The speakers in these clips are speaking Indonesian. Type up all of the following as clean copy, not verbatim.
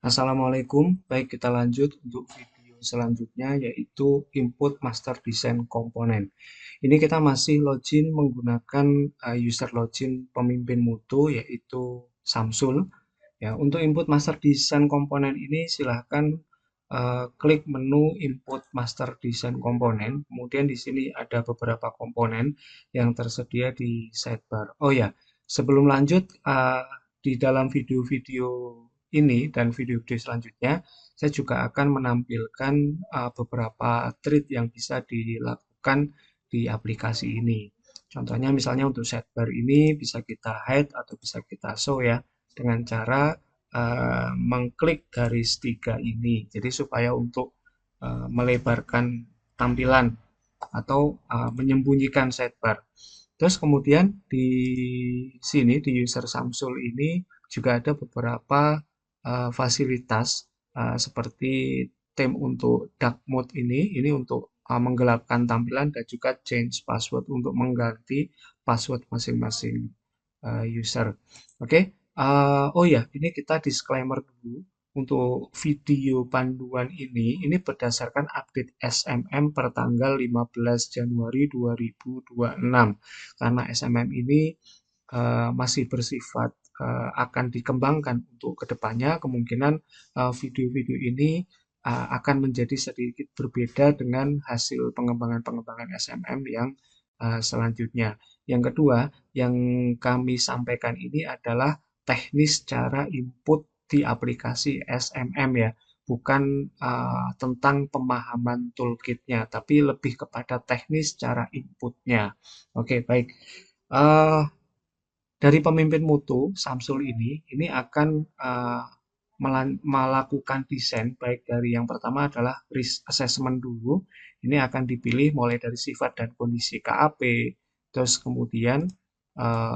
Assalamualaikum, baik kita lanjut untuk video selanjutnya yaitu input master design komponen. Ini kita masih login menggunakan user login pemimpin Mutu yaitu Samsul. Ya, untuk input master design komponen ini silahkan klik menu input master design komponen. Kemudian di sini ada beberapa komponen yang tersedia di sidebar. Oh ya, sebelum lanjut di dalam video-video ini dan video-video selanjutnya, saya juga akan menampilkan beberapa treat yang bisa dilakukan di aplikasi ini. Contohnya misalnya untuk sidebar ini bisa kita hide atau bisa kita show ya dengan cara mengklik garis 3 ini. Jadi supaya untuk melebarkan tampilan atau menyembunyikan sidebar. Terus kemudian di sini di user Samsul ini juga ada beberapa fasilitas seperti theme untuk dark mode ini untuk menggelapkan tampilan dan juga change password untuk mengganti password masing-masing user. Oke, oh ya, ini kita disclaimer dulu untuk video panduan ini berdasarkan update SMM per tanggal 15 Januari 2026. Karena SMM ini masih bersifat akan dikembangkan untuk kedepannya, kemungkinan video-video ini akan menjadi sedikit berbeda dengan hasil pengembangan-pengembangan SMM yang selanjutnya. Yang kedua, yang kami sampaikan ini adalah teknis cara input di aplikasi SMM ya, bukan tentang pemahaman toolkitnya, tapi lebih kepada teknis cara inputnya. Oke, baik. Uh, dari pemimpin Mutu, Samsul ini akan melakukan desain, baik dari yang pertama adalah risk assessment dulu. Ini akan dipilih mulai dari sifat dan kondisi KAP, terus kemudian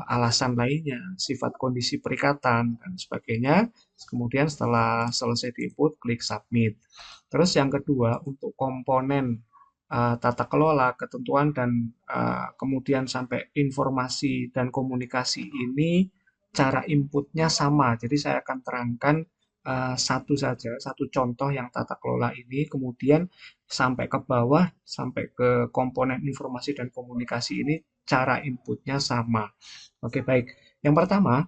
alasan lainnya, sifat kondisi perikatan, dan sebagainya. Kemudian setelah selesai diinput, klik submit. Terus yang kedua, untuk komponen tata kelola, ketentuan, dan kemudian sampai informasi dan komunikasi ini cara inputnya sama. Jadi saya akan terangkan satu saja, satu contoh yang tata kelola ini, kemudian sampai ke bawah, sampai ke komponen informasi dan komunikasi ini, cara inputnya sama. Oke, baik. Yang pertama,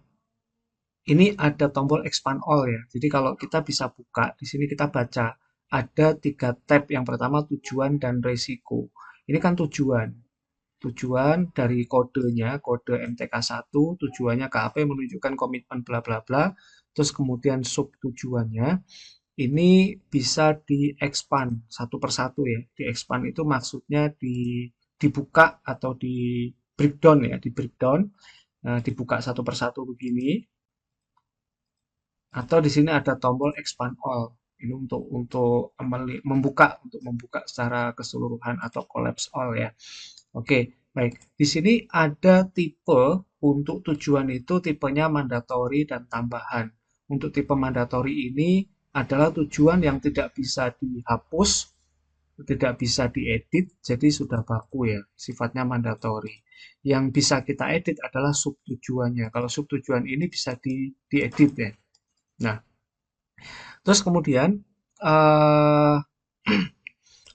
ini ada tombol expand all ya. Jadi kalau kita bisa buka, di sini kita baca ada 3 tab. Yang pertama tujuan dan resiko. Ini kan tujuan. Tujuan dari kodenya, kode MTK1, tujuannya KAP menunjukkan komitmen bla bla bla. Terus kemudian sub tujuannya ini bisa di-expand satu persatu ya. Di-expand itu maksudnya dibuka atau di breakdown ya, di breakdown. Nah, dibuka satu persatu begini. Atau di sini ada tombol expand all. Ini untuk membuka secara keseluruhan atau collapse all ya. Oke, baik. Di sini ada tipe untuk tujuan itu tipenya mandatory dan tambahan. Untuk tipe mandatory ini adalah tujuan yang tidak bisa dihapus, tidak bisa diedit, jadi sudah baku ya, sifatnya mandatory. Yang bisa kita edit adalah sub tujuannya. Kalau sub tujuan ini bisa diedit ya. Nah, terus kemudian eh,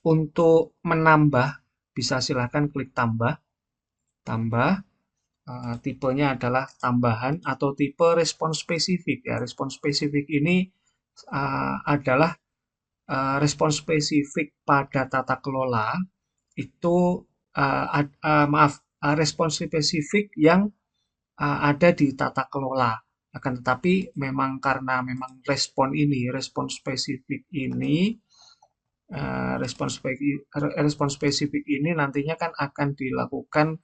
untuk menambah bisa silahkan klik tambah, tambah. Tipenya adalah tambahan atau tipe respon spesifik ya. Respon spesifik ini adalah respon spesifik pada tata kelola itu maaf respon spesifik yang ada di tata kelola. Akan tetapi memang karena memang respon spesifik ini respon spesifik ini nantinya kan akan dilakukan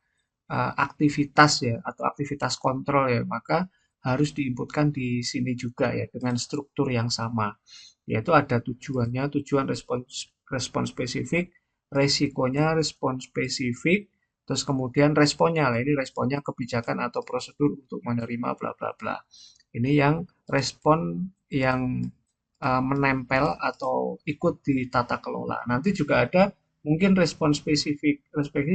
aktivitas ya atau aktivitas kontrol ya, maka harus diinputkan di sini juga ya dengan struktur yang sama, yaitu ada tujuannya, tujuan respon spesifik, resikonya respon spesifik, terus kemudian responnya lah, ini responnya kebijakan atau prosedur untuk menerima bla bla bla. Ini yang respon yang menempel atau ikut di tata kelola. Nanti juga ada mungkin respon spesifik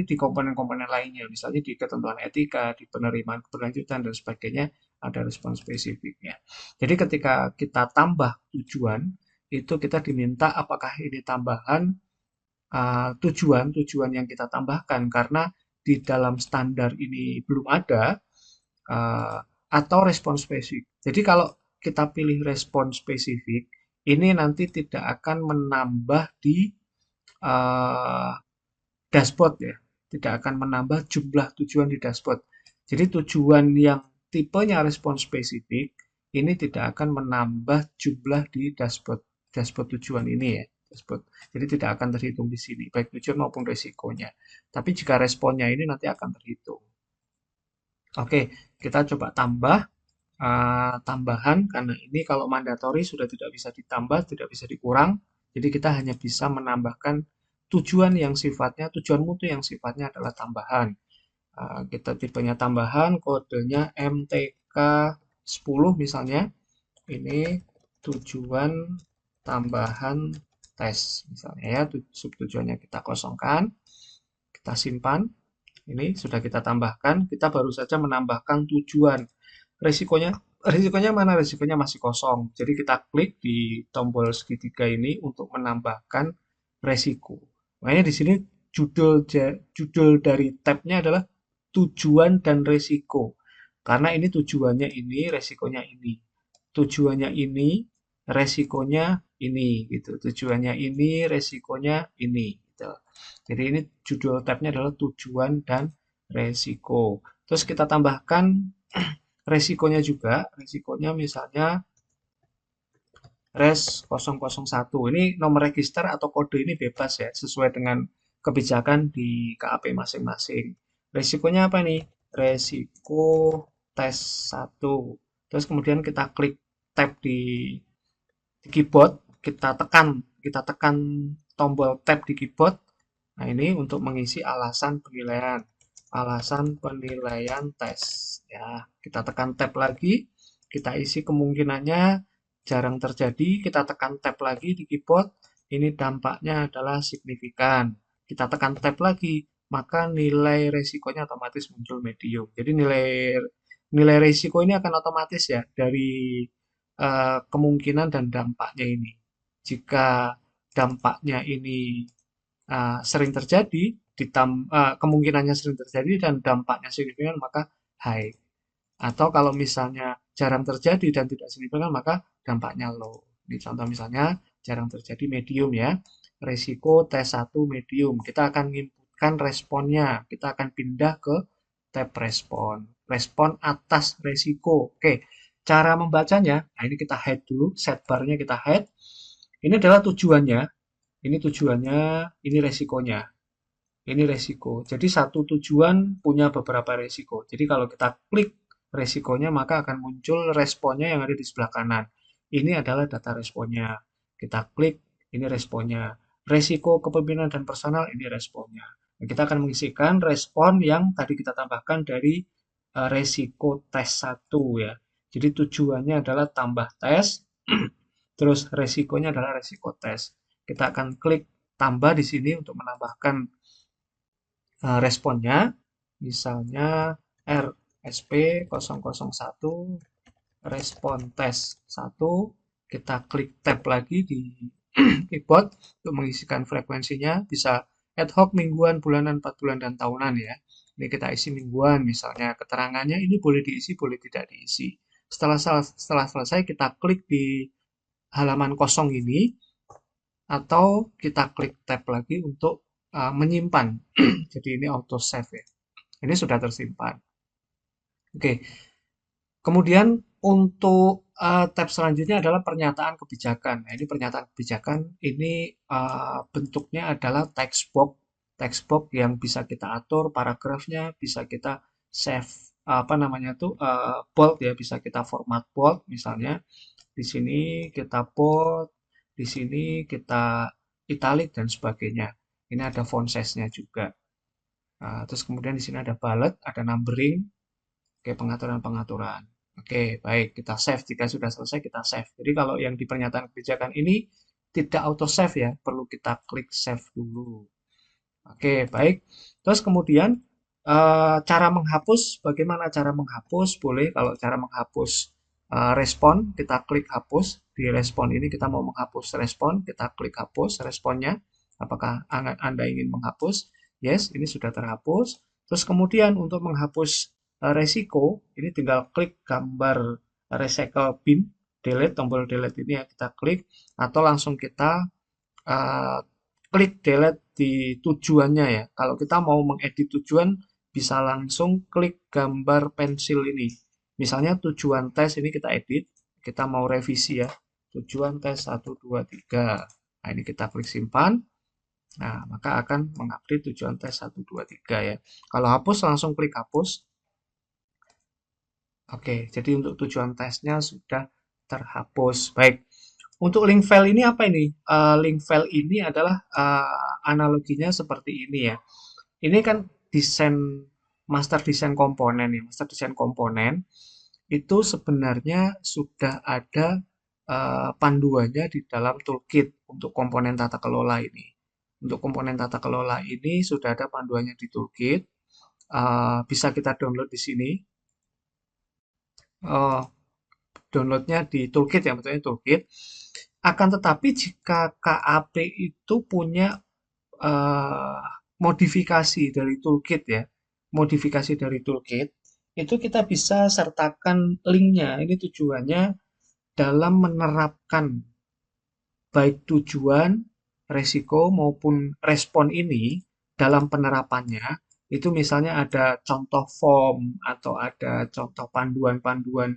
di komponen-komponen lainnya, misalnya di ketentuan etika, di penerimaan keberlanjutan, dan sebagainya, ada respon spesifiknya. Jadi ketika kita tambah tujuan, itu kita diminta apakah ini tambahan tujuan yang kita tambahkan karena di dalam standar ini belum ada uh, atau respon spesifik. Jadi kalau kita pilih respon spesifik, ini nanti tidak akan menambah di uh, dashboard ya, tidak akan menambah jumlah tujuan di dashboard. Jadi tujuan yang tipenya respon spesifik ini tidak akan menambah jumlah di dashboard dashboard tujuan ini ya. Dashboard. Jadi tidak akan terhitung di sini, baik tujuan maupun resikonya. Tapi jika responnya ini nanti akan terhitung. Oke, kita coba tambah tambahan karena ini kalau mandatori sudah tidak bisa ditambah, tidak bisa dikurang. Jadi kita hanya bisa menambahkan tujuan mutu yang sifatnya adalah tambahan. Kita tipenya tambahan, kodenya MTK10 misalnya. Ini tujuan tambahan tes misalnya ya, subtujuannya kita kosongkan, kita simpan. Ini sudah kita tambahkan, kita baru saja menambahkan tujuan. Resikonya resikonya mana? Resikonya masih kosong. Jadi kita klik di tombol segitiga ini untuk menambahkan resiko. Makanya di sini judul dari tabnya adalah tujuan dan resiko. Karena ini tujuannya ini, resikonya ini. Tujuannya ini, resikonya ini gitu. Tujuannya ini, resikonya ini gitu. Jadi ini judul tabnya adalah tujuan dan resiko. Terus kita tambahkan resikonya juga, resikonya misalnya res 001. Ini nomor register atau kode ini bebas ya, sesuai dengan kebijakan di KAP masing-masing. Resikonya apa nih? Resiko tes 1. Terus kemudian kita klik tab di keyboard, kita tekan tombol tab di keyboard. Nah, ini untuk mengisi alasan penilaian tes ya. Kita tekan tab lagi, kita isi kemungkinannya jarang terjadi, kita tekan tab lagi di keyboard, ini dampaknya adalah signifikan. Kita tekan tab lagi, maka nilai resikonya otomatis muncul medium. Jadi nilai nilai resiko ini akan otomatis ya dari kemungkinan dan dampaknya ini. Jika dampaknya ini sering terjadi, kemungkinannya sering terjadi dan dampaknya signifikan, maka high. Atau kalau misalnya jarang terjadi dan tidak signifikan, maka dampaknya low. Ini contoh misalnya jarang terjadi medium ya. Resiko T1 medium. Kita akan inputkan responnya. Kita akan pindah ke tab respon. Respon atas resiko. Oke, cara membacanya, nah ini kita hide dulu, set barnya kita hide. Ini adalah tujuannya, ini resikonya. Ini resiko. Jadi satu tujuan punya beberapa resiko. Jadi kalau kita klik resikonya, maka akan muncul responnya yang ada di sebelah kanan. Ini adalah data responnya. Kita klik, ini responnya. Resiko kepemimpinan dan personal, ini responnya. Nah, kita akan mengisikan respon yang tadi kita tambahkan dari resiko tes 1 ya. Jadi tujuannya adalah tambah tes, terus resikonya adalah resiko tes. Kita akan klik tambah di sini untuk menambahkan responnya, misalnya RSP 001 respon tes 1, kita klik tab lagi di keyboard untuk mengisikan frekuensinya, bisa ad hoc, mingguan, bulanan, 4 bulan, dan tahunan ya. Ini kita isi mingguan misalnya, keterangannya ini boleh diisi, boleh tidak diisi. Setelah selesai kita klik di halaman kosong ini, atau kita klik tab lagi untuk menyimpan. Jadi ini auto save ya. Ini sudah tersimpan. Oke. Kemudian untuk tab selanjutnya adalah pernyataan kebijakan. Nah, ini pernyataan kebijakan ini bentuknya adalah text box yang bisa kita atur paragrafnya, bisa kita save apa namanya tuh bold ya, bisa kita format bold misalnya. Di sini kita bold, di sini kita italic dan sebagainya. Ini ada font size-nya juga. Terus kemudian di sini ada bullet, ada numbering, oke, pengaturan-pengaturan. Oke, baik, kita save. Jika sudah selesai, kita save. Jadi kalau yang di pernyataan kebijakan ini tidak auto save ya, perlu kita klik save dulu. Oke, baik. Terus kemudian Cara menghapus, bagaimana cara menghapus? Boleh kalau cara menghapus respon, kita klik hapus. Di respon ini kita mau menghapus respon, kita klik hapus responnya. Apakah Anda ingin menghapus? Yes, ini sudah terhapus. Terus kemudian untuk menghapus resiko, ini tinggal klik gambar recycle bin, delete, tombol delete ini ya kita klik, atau langsung kita uh, klik delete di tujuannya ya. Kalau kita mau mengedit tujuan, bisa langsung klik gambar pensil ini. Misalnya tujuan tes ini kita edit, kita mau revisi ya. Tujuan tes 1, 2, 3. Nah, ini kita klik simpan. Nah, maka akan mengupdate tujuan tes 1, 2, 3 ya. Kalau hapus langsung klik hapus. Oke, jadi untuk tujuan tesnya sudah terhapus. Baik. Untuk link file ini apa ini? Link file ini adalah analoginya seperti ini ya. Ini kan desain master desain komponen ya. Master desain komponen itu sebenarnya sudah ada panduannya di dalam toolkit untuk komponen tata kelola ini. Untuk komponen tata kelola ini sudah ada panduannya di toolkit. Bisa kita download di sini. Uh, Downloadnya di toolkit ya, betulnya toolkit. Akan tetapi jika KAP itu punya eh, modifikasi dari toolkit ya, modifikasi dari toolkit, itu kita bisa sertakan linknya. Ini tujuannya dalam menerapkan baik tujuan, resiko maupun respon ini dalam penerapannya. Itu misalnya ada contoh form atau ada contoh panduan-panduan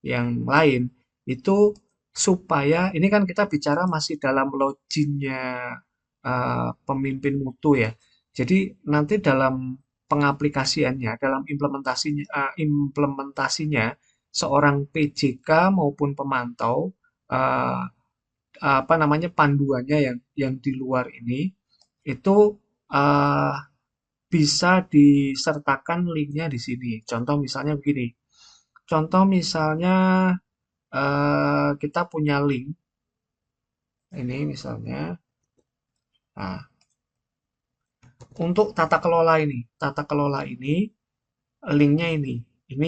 yang lain. Itu supaya ini kan kita bicara masih dalam loginnya pemimpin mutu ya. Jadi nanti dalam pengaplikasiannya, dalam implementasinya seorang PJK maupun pemantau eh, apa namanya panduannya yang di luar ini itu eh, bisa disertakan linknya di sini. Contoh misalnya begini. Contoh misalnya kita punya link ini misalnya. Nah, untuk tata kelola ini linknya ini. Ini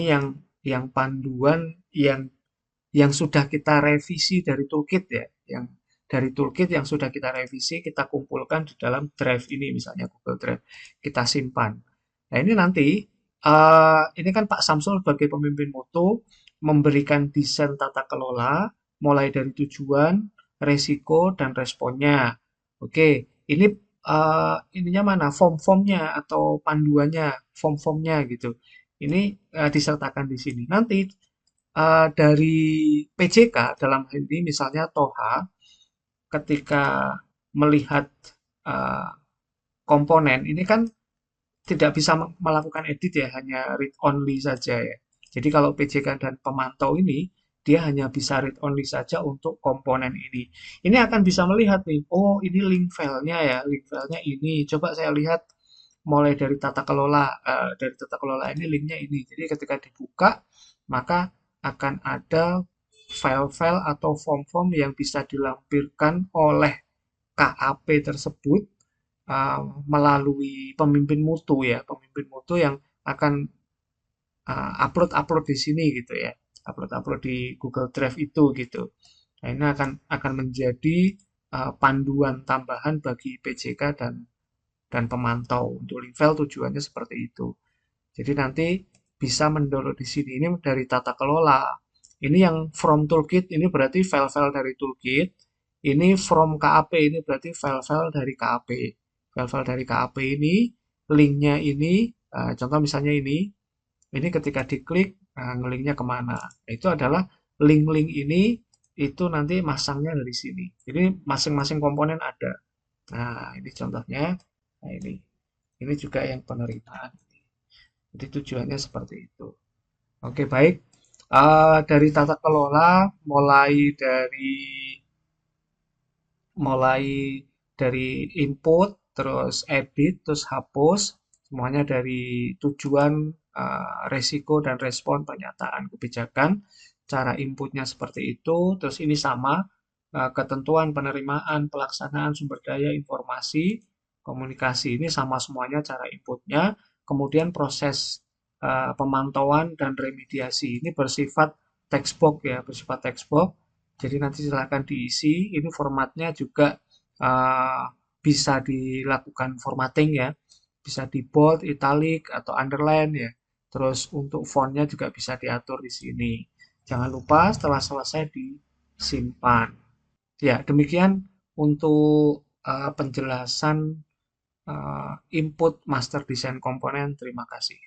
yang panduan yang sudah kita revisi dari toolkit ya, yang dari toolkit yang sudah kita revisi, kita kumpulkan di dalam drive ini, misalnya Google Drive, kita simpan. Nah ini nanti, ini kan Pak Samsul sebagai pemimpin mutu memberikan desain tata kelola, mulai dari tujuan, resiko, dan responnya. Oke, ini ininya mana? Form-formnya atau panduannya, form-formnya gitu. Ini disertakan di sini. Nanti dari PJK dalam hal ini misalnya Toha ketika melihat uh, komponen ini kan tidak bisa melakukan edit ya, hanya read only saja ya. Jadi kalau PJK dan pemantau ini dia hanya bisa read only saja untuk komponen ini. Ini akan bisa melihat nih, oh ini link filenya ya, link filenya ini. Coba saya lihat mulai dari tata kelola, dari tata kelola ini linknya ini. Jadi ketika dibuka maka akan ada file-file atau form-form yang bisa dilampirkan oleh KAP tersebut melalui pemimpin mutu ya, pemimpin mutu yang akan upload-upload di sini gitu ya, upload-upload di Google Drive itu gitu. Nah, ini akan menjadi panduan tambahan bagi PJK dan pemantau untuk link file tujuannya seperti itu. Jadi nanti bisa mendownload di sini. Ini dari tata kelola. Ini yang from toolkit, ini berarti file-file dari toolkit. Ini from KAP, ini berarti file-file dari KAP. File-file dari KAP ini, linknya ini, contoh misalnya ini ketika diklik, ngelinknya kemana. Nah, itu adalah link-link ini, itu nanti masangnya dari sini. Jadi masing-masing komponen ada. Nah, ini contohnya. Nah, ini juga yang penerimaan. Jadi tujuannya seperti itu. Oke, baik. Dari tata kelola, mulai dari input, terus edit, terus hapus, semuanya dari tujuan, resiko dan respon pernyataan kebijakan. Cara inputnya seperti itu, terus ini sama, ketentuan penerimaan, pelaksanaan sumber daya informasi, komunikasi ini sama semuanya cara inputnya. Kemudian proses pemantauan dan remediasi ini bersifat textbox ya, bersifat textbox. Jadi nanti silakan diisi. Ini formatnya juga bisa dilakukan formatting ya, bisa di bold, italic atau underline ya. Terus untuk fontnya juga bisa diatur di sini. Jangan lupa setelah selesai disimpan. Ya, demikian untuk penjelasan input master design komponen. Terima kasih.